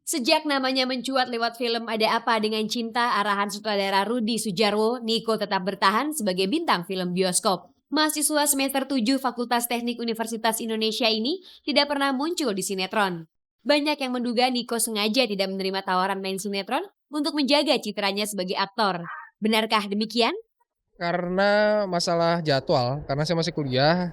Sejak namanya mencuat lewat film Ada Apa Dengan Cinta arahan sutradara Rudi Sudjarwo, Niko tetap bertahan sebagai bintang film bioskop. Mahasiswa semester 7 Fakultas Teknik Universitas Indonesia ini tidak pernah muncul di sinetron. Banyak yang menduga Niko sengaja tidak menerima tawaran main sinetron untuk menjaga citranya sebagai aktor. Benarkah demikian? Karena masalah jadwal, karena saya masih kuliah.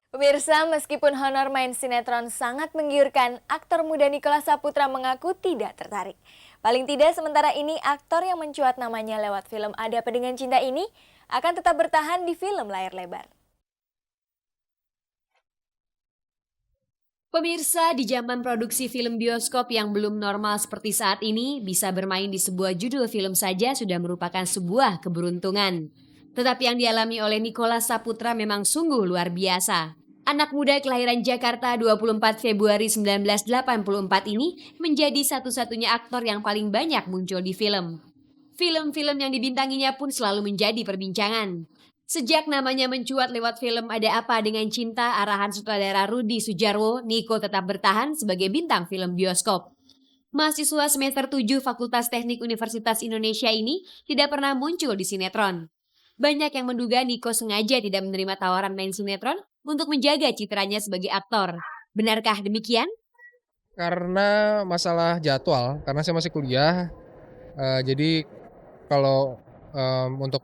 Pemirsa, meskipun honor main sinetron sangat menggiurkan, aktor muda Nicholas Saputra mengaku tidak tertarik. Paling tidak sementara ini aktor yang mencuat namanya lewat film Ada Apa Dengan Cinta ini akan tetap bertahan di film layar lebar. Pemirsa, di zaman produksi film bioskop yang belum normal seperti saat ini, bisa bermain di sebuah judul film saja sudah merupakan sebuah keberuntungan. Tetapi yang dialami oleh Nicholas Saputra memang sungguh luar biasa. Anak muda kelahiran Jakarta 24 Februari 1984 ini menjadi satu-satunya aktor yang paling banyak muncul di film. Film-film yang dibintanginya pun selalu menjadi perbincangan. Sejak namanya mencuat lewat film Ada Apa Dengan Cinta arahan sutradara Rudi Sudjarwo, Niko tetap bertahan sebagai bintang film bioskop. Mahasiswa semester 7 Fakultas Teknik Universitas Indonesia ini tidak pernah muncul di sinetron. Banyak yang menduga Niko sengaja tidak menerima tawaran main sinetron untuk menjaga citranya sebagai aktor. Benarkah demikian? Karena masalah jadwal, karena saya masih kuliah. Jadi kalau untuk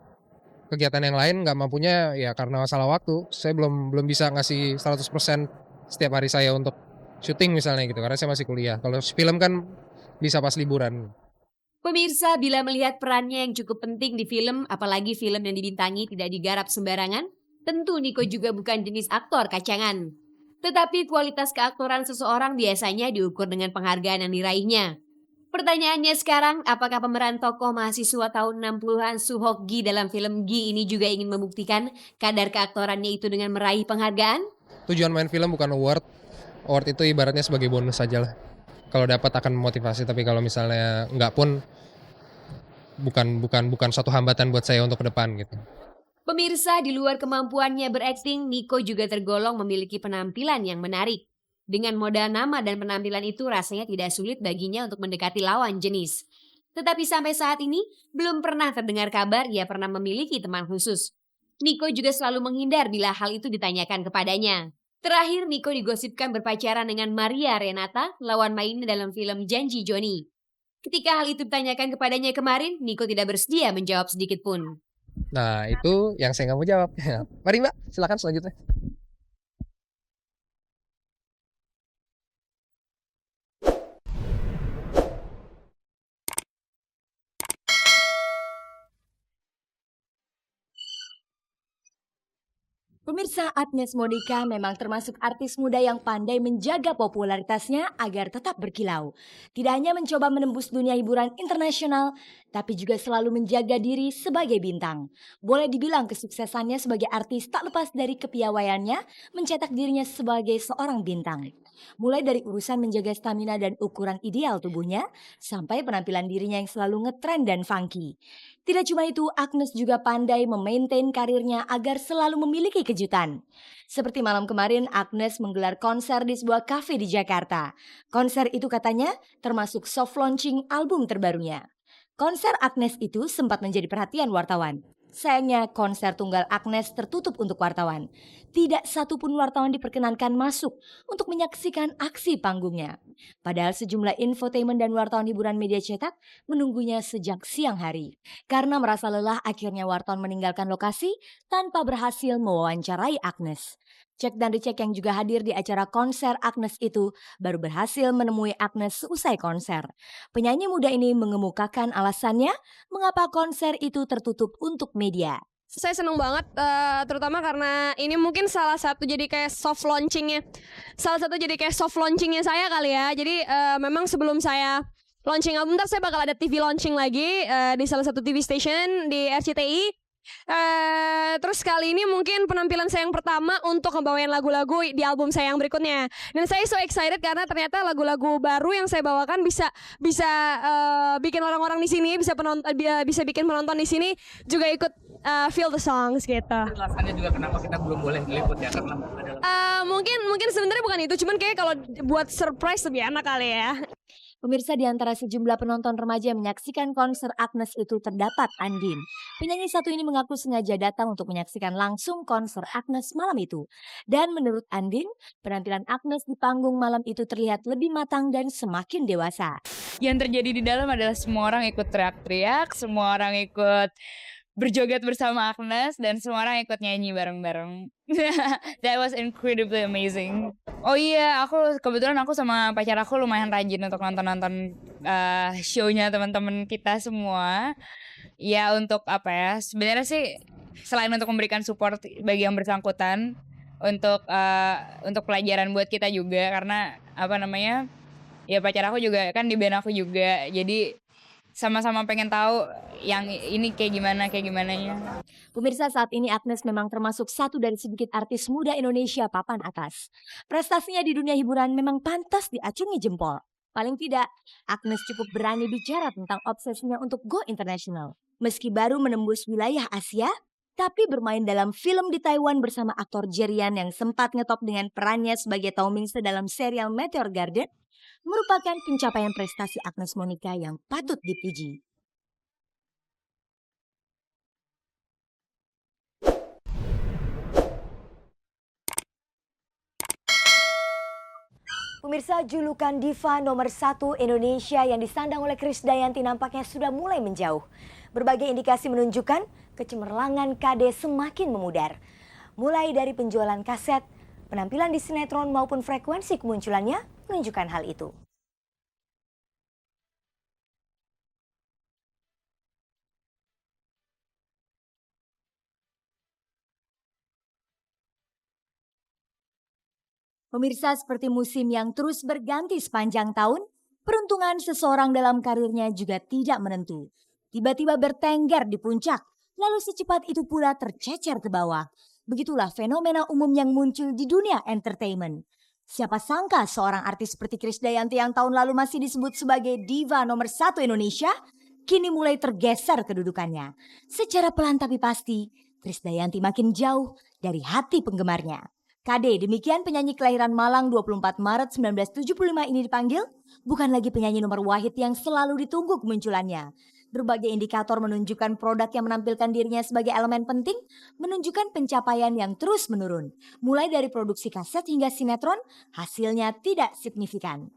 kegiatan yang lain nggak mampunya ya karena masalah waktu. Saya belum bisa ngasih 100% setiap hari saya untuk syuting misalnya gitu, karena saya masih kuliah. Kalau film kan bisa pas liburan. Pemirsa, bila melihat perannya yang cukup penting di film, apalagi film yang dibintangi tidak digarap sembarangan, tentu Niko juga bukan jenis aktor kacangan. Tetapi kualitas keaktoran seseorang biasanya diukur dengan penghargaan yang diraihnya. Pertanyaannya sekarang, apakah pemeran tokoh mahasiswa tahun 60-an Suhok Gi dalam film Gi ini juga ingin membuktikan kadar keaktorannya itu dengan meraih penghargaan? Tujuan main film bukan award. Award itu ibaratnya sebagai bonus saja lah. Kalau dapat akan memotivasi, tapi kalau misalnya nggak pun bukan suatu hambatan buat saya untuk ke depan gitu. Pemirsa, di luar kemampuannya berakting, Niko juga tergolong memiliki penampilan yang menarik. Dengan modal nama dan penampilan itu rasanya tidak sulit baginya untuk mendekati lawan jenis. Tetapi sampai saat ini, belum pernah terdengar kabar ia pernah memiliki teman khusus. Niko juga selalu menghindar bila hal itu ditanyakan kepadanya. Terakhir, Niko digosipkan berpacaran dengan Maria Renata, lawan mainnya dalam film Janji Joni. Ketika hal itu ditanyakan kepadanya kemarin, Niko tidak bersedia menjawab sedikit pun. Nah itu yang saya nggak mau jawab. Mari Mbak, silakan selanjutnya. Pemirsa, Agnes Monica memang termasuk artis muda yang pandai menjaga popularitasnya agar tetap berkilau. Tidak hanya mencoba menembus dunia hiburan internasional, tapi juga selalu menjaga diri sebagai bintang. Boleh dibilang kesuksesannya sebagai artis tak lepas dari kepiawaiannya mencetak dirinya sebagai seorang bintang. Mulai dari urusan menjaga stamina dan ukuran ideal tubuhnya, sampai penampilan dirinya yang selalu ngetren dan funky. Tidak cuma itu, Agnes juga pandai memaintain karirnya agar selalu memiliki kejutan. Seperti malam kemarin, Agnes menggelar konser di sebuah kafe di Jakarta. Konser itu katanya termasuk soft launching album terbarunya. Konser Agnes itu sempat menjadi perhatian wartawan. Sayangnya konser tunggal Agnes tertutup untuk wartawan. Tidak satupun wartawan diperkenankan masuk untuk menyaksikan aksi panggungnya. Padahal sejumlah infotainment dan wartawan hiburan media cetak menunggunya sejak siang hari. Karena merasa lelah, akhirnya wartawan meninggalkan lokasi tanpa berhasil mewawancarai Agnes. Cek dan Dicek yang juga hadir di acara konser Agnes itu baru berhasil menemui Agnes seusai konser. Penyanyi muda ini mengemukakan alasannya mengapa konser itu tertutup untuk media. Saya seneng banget, terutama karena ini mungkin salah satu jadi kayak soft launchingnya saya kali ya. Jadi memang sebelum saya launching album, ntar saya bakal ada TV launching lagi di salah satu TV station di RCTI. Terus kali ini mungkin penampilan saya yang pertama untuk ngebawain lagu-lagu di album saya yang berikutnya. Dan saya so excited karena ternyata lagu-lagu baru yang saya bawakan bisa bisa bikin orang-orang di sini, bisa bikin penonton di sini juga ikut feel the songs gitu. Alasannya juga kenapa kita belum boleh diliput ya karena adalah Mungkin sebenarnya bukan itu, cuman kayak kalau buat surprise lebih enak kali ya. Pemirsa, di antara sejumlah penonton remaja yang menyaksikan konser Agnes itu terdapat Andin. Penyanyi satu ini mengaku sengaja datang untuk menyaksikan langsung konser Agnes malam itu. Dan menurut Andin, penampilan Agnes di panggung malam itu terlihat lebih matang dan semakin dewasa. Yang terjadi di dalam adalah semua orang ikut teriak-teriak, semua orang ikut berjoget bersama Agnes, dan semua orang ikut nyanyi bareng-bareng. That was incredibly amazing. Oh iya, kebetulan aku sama pacar aku lumayan rajin untuk nonton-nonton show-nya teman-teman kita semua. Ya untuk apa ya? Sebenarnya sih selain untuk memberikan support bagi yang bersangkutan, untuk pelajaran buat kita juga, karena apa namanya? Ya pacar aku juga kan di band aku juga. Jadi sama-sama pengen tahu yang ini kayak gimananya. Pemirsa, saat ini Agnes memang termasuk satu dari sedikit artis muda Indonesia papan atas. Prestasinya di dunia hiburan memang pantas diacungi jempol. Paling tidak, Agnes cukup berani bicara tentang obsesinya untuk go international. Meski baru menembus wilayah Asia, tapi bermain dalam film di Taiwan bersama aktor Jerian yang sempat ngetop dengan perannya sebagai Tao Mingse dalam serial Meteor Garden, merupakan pencapaian prestasi Agnes Monica yang patut dipuji. Pemirsa, julukan diva nomor 1 Indonesia yang disandang oleh Krisdayanti nampaknya sudah mulai menjauh. Berbagai indikasi menunjukkan kecemerlangan KD semakin memudar. Mulai dari penjualan kaset, penampilan di sinetron maupun frekuensi kemunculannya menunjukkan hal itu. Pemirsa, seperti musim yang terus berganti sepanjang tahun, peruntungan seseorang dalam karirnya juga tidak menentu. Tiba-tiba bertengger di puncak, lalu secepat itu pula tercecer ke bawah. Begitulah fenomena umum yang muncul di dunia entertainment. Siapa sangka seorang artis seperti Krisdayanti yang tahun lalu masih disebut sebagai diva nomor 1 Indonesia, kini mulai tergeser kedudukannya. Secara pelan tapi pasti, Krisdayanti makin jauh dari hati penggemarnya. KD, demikian penyanyi kelahiran Malang 24 Maret 1975 ini dipanggil, bukan lagi penyanyi nomor wahid yang selalu ditunggu kemunculannya. Berbagai indikator menunjukkan produk yang menampilkan dirinya sebagai elemen penting, menunjukkan pencapaian yang terus menurun. Mulai dari produksi kaset hingga sinetron, hasilnya tidak signifikan.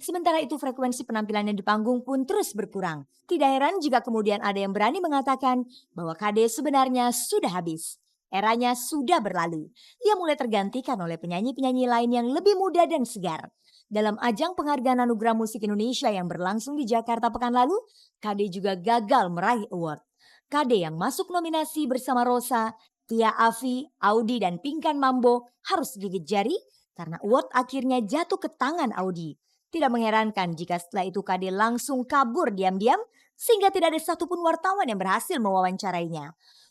Sementara itu frekuensi penampilannya di panggung pun terus berkurang. Tidak heran jika kemudian ada yang berani mengatakan bahwa KD sebenarnya sudah habis. Eranya sudah berlalu. Ia mulai tergantikan oleh penyanyi-penyanyi lain yang lebih muda dan segar. Dalam ajang penghargaan Anugerah Musik Indonesia yang berlangsung di Jakarta pekan lalu, KD juga gagal meraih award. KD yang masuk nominasi bersama Rosa, Tia Afi, Audi, dan Pinkan Mambo harus gigit jari karena award akhirnya jatuh ke tangan Audi. Tidak mengherankan jika setelah itu KD langsung kabur diam-diam sehingga tidak ada satupun wartawan yang berhasil mewawancarainya.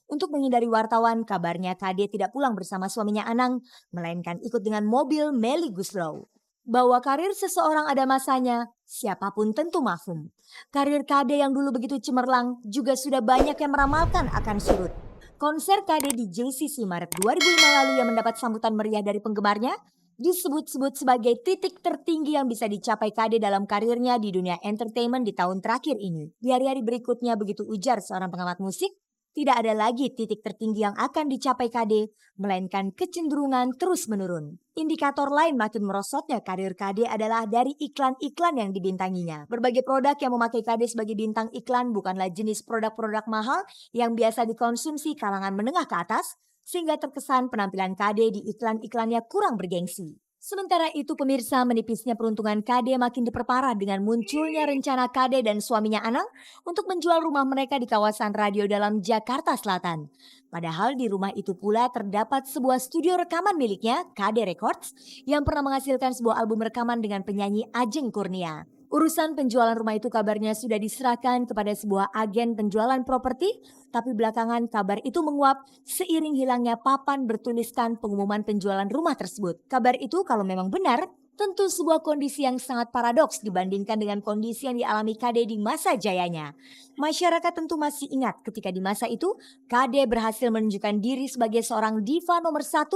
Untuk menghindari wartawan, kabarnya KD tidak pulang bersama suaminya Anang, melainkan ikut dengan mobil Melly Guslow. Bahwa karir seseorang ada masanya, siapapun tentu mafhum. Karir KD yang dulu begitu cemerlang juga sudah banyak yang meramalkan akan surut. Konser KD di JCC Maret 2005 lalu yang mendapat sambutan meriah dari penggemarnya, disebut-sebut sebagai titik tertinggi yang bisa dicapai KD dalam karirnya di dunia entertainment di tahun terakhir ini. Di hari-hari berikutnya, begitu ujar seorang pengamat musik, tidak ada lagi titik tertinggi yang akan dicapai KD, melainkan kecenderungan terus menurun. Indikator lain makin merosotnya karir KD adalah dari iklan-iklan yang dibintanginya. Berbagai produk yang memakai KD sebagai bintang iklan bukanlah jenis produk-produk mahal yang biasa dikonsumsi kalangan menengah ke atas, sehingga terkesan penampilan KD di iklan-iklannya kurang bergengsi. Sementara itu pemirsa, menipisnya peruntungan KD makin diperparah dengan munculnya rencana KD dan suaminya Anang untuk menjual rumah mereka di kawasan Radio Dalam Jakarta Selatan. Padahal di rumah itu pula terdapat sebuah studio rekaman miliknya, KD Records, yang pernah menghasilkan sebuah album rekaman dengan penyanyi Ajeng Kurnia. Urusan penjualan rumah itu kabarnya sudah diserahkan kepada sebuah agen penjualan properti, tapi belakangan kabar itu menguap seiring hilangnya papan bertuliskan pengumuman penjualan rumah tersebut. Kabar itu kalau memang benar, tentu sebuah kondisi yang sangat paradoks dibandingkan dengan kondisi yang dialami KD di masa jayanya. Masyarakat tentu masih ingat ketika di masa itu KD berhasil menunjukkan diri sebagai seorang diva nomor 1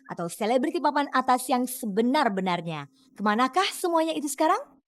atau selebriti papan atas yang sebenar-benarnya. Kemanakah semuanya itu sekarang?